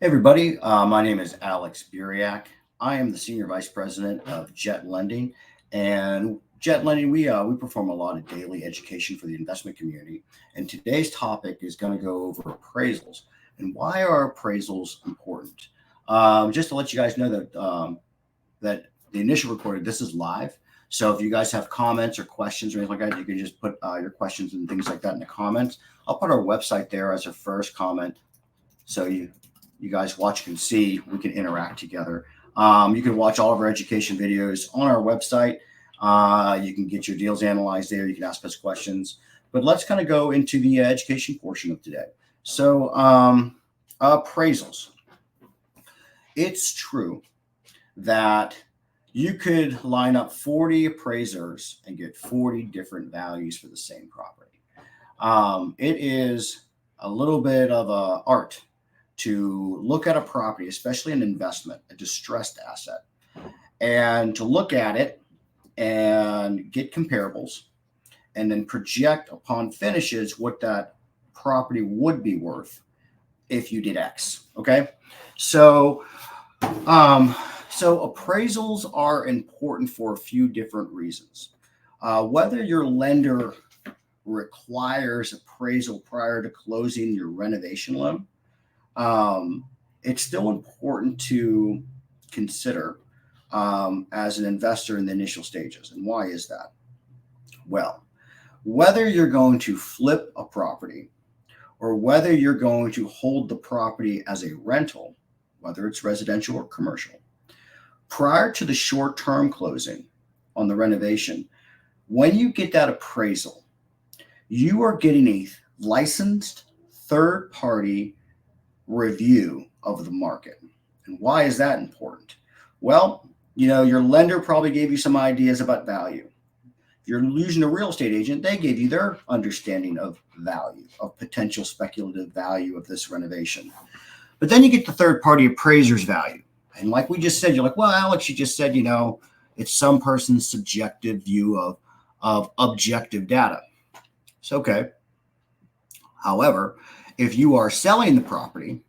Hey everybody, my name is Alex Buriak. I am the Senior Vice President of Jet Lending. And Jet Lending, we perform a lot of daily education for the investment community. And today's topic is going to go over appraisals. And why are appraisals important? Just to let you guys know that the initial recording, this is live. So if you guys have comments or questions or anything like that, you can just put your questions and things like that in the comments. I'll put our website there as a first comment. So you guys watch can see, we can interact together. You can watch all of our education videos on our website. You can get your deals analyzed there. You can ask us questions. But let's kind of go into the education portion of today. So appraisals. It's true that you could line up 40 appraisers and get 40 different values for the same property. It is a little bit of a art to look at a property, especially an investment, a distressed asset, and to look at it and get comparables and then project upon finishes what that property would be worth if you did X. Okay. So, so appraisals are important for a few different reasons. Whether your lender requires appraisal prior to closing your renovation loan, it's still important to consider as an investor in the initial stages. And why is that? Well, whether you're going to flip a property or whether you're going to hold the property as a rental, whether it's residential or commercial, prior to the short-term closing on the renovation, when you get that appraisal, you are getting a licensed third-party review of the market. And why is that important? Well, your lender probably gave you some ideas about value. If you're using a real estate agent, they gave you their understanding of value, of potential speculative value of this renovation. But then you get the third party appraiser's value. And like we just said, you're like, well, Alex, you just said, it's some person's subjective view of objective data. It's okay. However, if you are selling the property,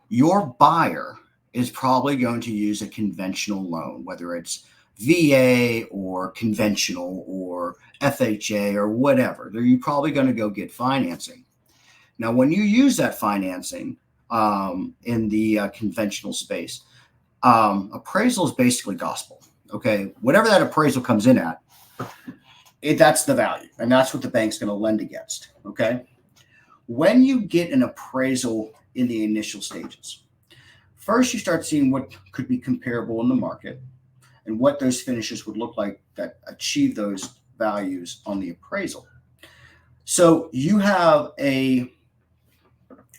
your buyer is probably going to use a conventional loan, whether it's VA or conventional or FHA or whatever. You're probably going to go get financing. Now, when you use that financing in the conventional space, appraisal is basically gospel. Okay, whatever that appraisal comes in at, that's the value, and that's what the bank's going to lend against. Okay. When you get an appraisal in the initial stages, first you start seeing what could be comparable in the market and what those finishes would look like that achieve those values on the appraisal. So you have a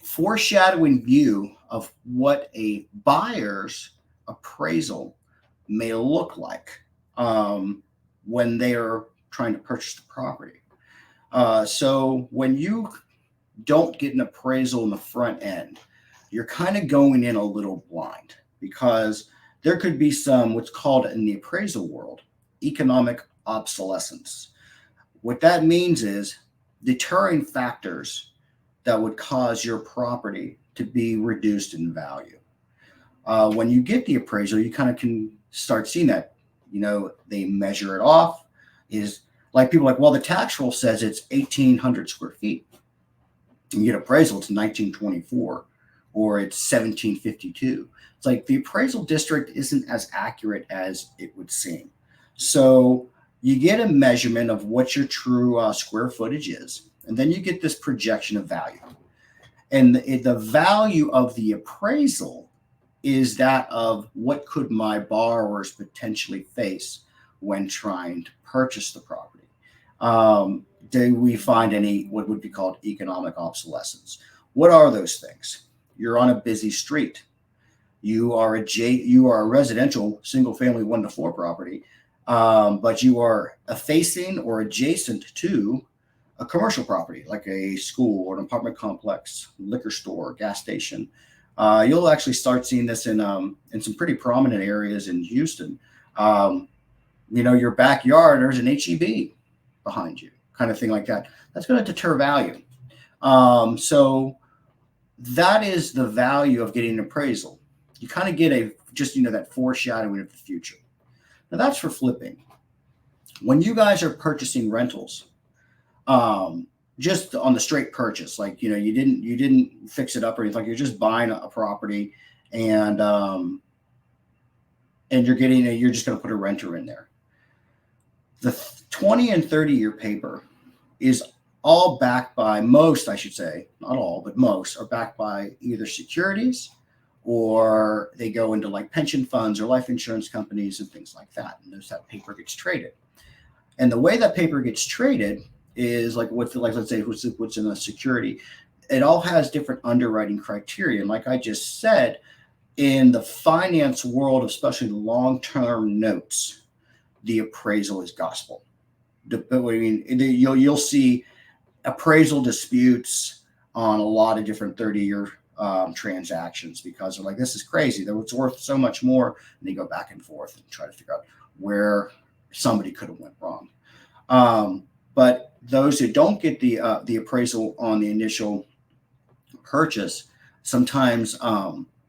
foreshadowing view of what a buyer's appraisal may look like when they are trying to purchase the property. So when you don't get an appraisal in the front end, you're kind of going in a little blind because there could be some what's called in the appraisal world economic obsolescence. What that means is deterring factors that would cause your property to be reduced in value. When you get the appraisal, you kind of can start seeing that. They measure it off. Is like people like, well, the tax roll says it's 1,800 square feet. You get appraisal, it's 1924 or it's 1752. It's like the appraisal district isn't as accurate as it would seem. So you get a measurement of what your true square footage is, and then you get this projection of value. And the value of the appraisal is that of what could my borrowers potentially face when trying to purchase the property. Do we find any what would be called economic obsolescence? What are those things? You're on a busy street. You are a residential single family 1 to 4 property, but you are facing or adjacent to a commercial property like a school or an apartment complex, liquor store, gas station. You'll actually start seeing this in some pretty prominent areas in Houston. Your backyard, there's an HEB behind you, kind of thing like that. That's going to deter value. So that is the value of getting an appraisal. You kind of get a just that foreshadowing of the future. Now that's for flipping. When you guys are purchasing rentals, um, just on the straight purchase, like you didn't fix it up or anything. Like you're just buying a property, and you're just going to put a renter in there. The 20 and 30-year paper is all backed by most, I should say, not all, but most are backed by either securities or they go into like pension funds or life insurance companies and things like that. And there's that paper gets traded. And the way that paper gets traded is like let's say what's in a security. It all has different underwriting criteria. And like I just said, in the finance world, especially long-term notes, the appraisal is gospel. I mean, you'll see appraisal disputes on a lot of different 30-year transactions because they're like, this is crazy. It's worth so much more. And they go back and forth and try to figure out where somebody could have went wrong. But those who don't get the appraisal on the initial purchase, sometimes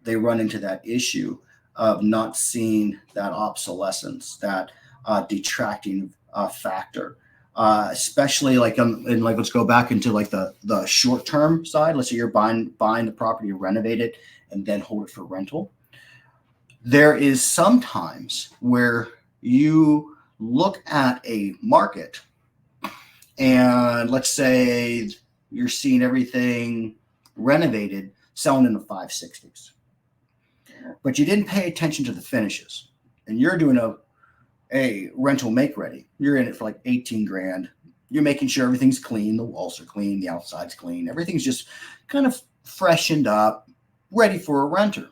they run into that issue of not seeing that obsolescence, that detracting factor. Especially like and like let's go back into like the short term side. Let's say you're buying the property, renovate it, and then hold it for rental. There is sometimes where you look at a market, and let's say you're seeing everything renovated selling in the 560s, but you didn't pay attention to the finishes, and you're doing a rental make ready. You're in it for like 18 grand. You're making sure everything's clean. The walls are clean. The outside's clean. Everything's just kind of freshened up, ready for a renter.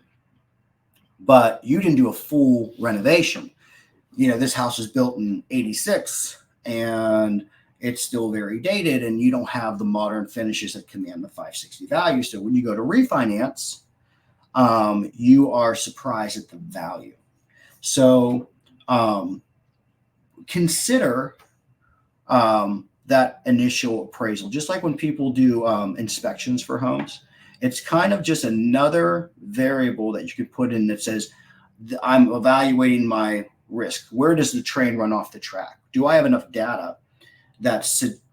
But you didn't do a full renovation. This house was built in 86 and it's still very dated and you don't have the modern finishes that command the 560 value. So when you go to refinance, you are surprised at the value. So, consider that initial appraisal. Just like when people do inspections for homes, it's kind of just another variable that you can put in that says, I'm evaluating my risk. Where does the train run off the track? Do I have enough data that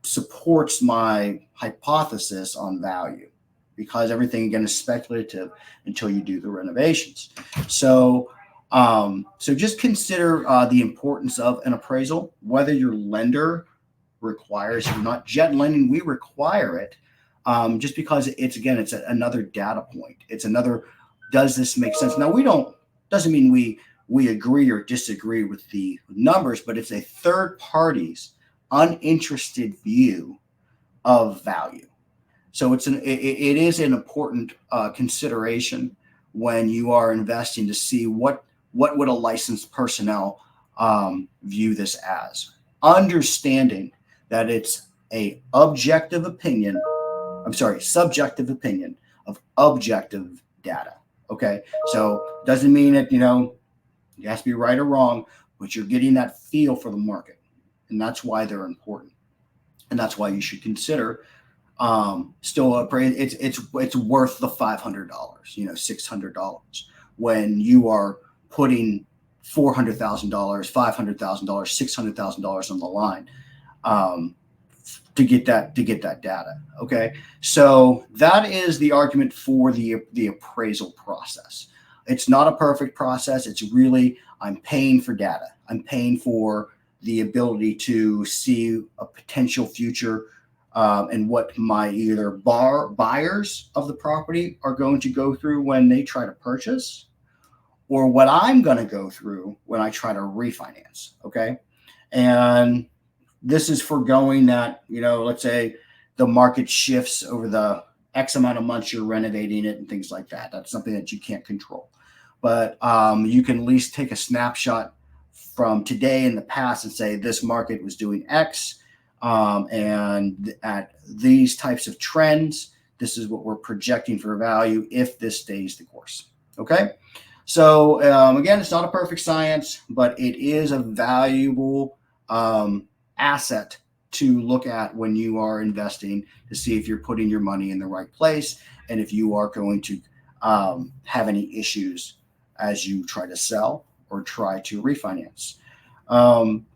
supports my hypothesis on value? Because everything, again, is speculative until you do the renovations. So just consider the importance of an appraisal, whether your lender requires it or not. Jet Lending, we require it just because it's another data point. It's another, does this make sense? Now, doesn't mean we agree or disagree with the numbers, but it's a third party's uninterested view of value. So it is an important consideration when you are investing to see what would a licensed personnel view this as, understanding that it's a subjective opinion of objective data. Okay, so doesn't mean that it has to be right or wrong, but you're getting that feel for the market, and that's why they're important, and that's why you should consider still appraise. It's worth the $500, $600 when you are putting $400,000, $500,000, $600,000 on the line to get that data. Okay, so that is the argument for the appraisal process. It's not a perfect process. It's really, I'm paying for data. I'm paying for the ability to see a potential future and what my either buyers of the property are going to go through when they try to purchase, or what I'm going to go through when I try to refinance. Okay. And this is foregoing that, let's say the market shifts over the X amount of months you're renovating it and things like that. That's something that you can't control. But you can at least take a snapshot from today in the past and say this market was doing X. And at these types of trends, this is what we're projecting for value if this stays the course. Okay. So again, it's not a perfect science, but it is a valuable asset to look at when you are investing to see if you're putting your money in the right place and if you are going to have any issues as you try to sell or try to refinance.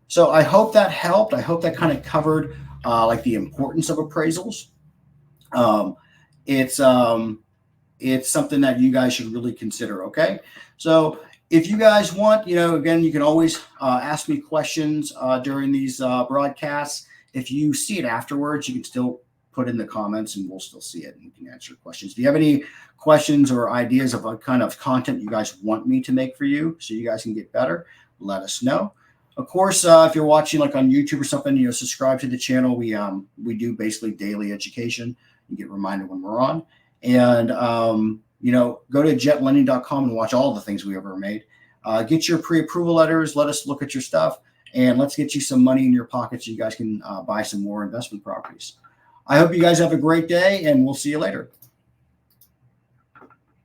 So I hope that helped. I hope that kind of covered like the importance of appraisals. Um, it's it's something that you guys should really consider. Okay, so if you guys want, again, you can always ask me questions during these broadcasts. If you see it afterwards, you can still put in the comments and we'll still see it and we can answer questions. Do you have any questions or ideas of what kind of content you guys want me to make for you so you guys can get better? Let us know. Of course, if you're watching like on YouTube or something, subscribe to the channel. We do basically daily education. You get reminded when we're on. And, go to jetlending.com and watch all the things we ever made. Get your pre-approval letters. Let us look at your stuff and let's get you some money in your pocket so you guys can buy some more investment properties. I hope you guys have a great day and we'll see you later.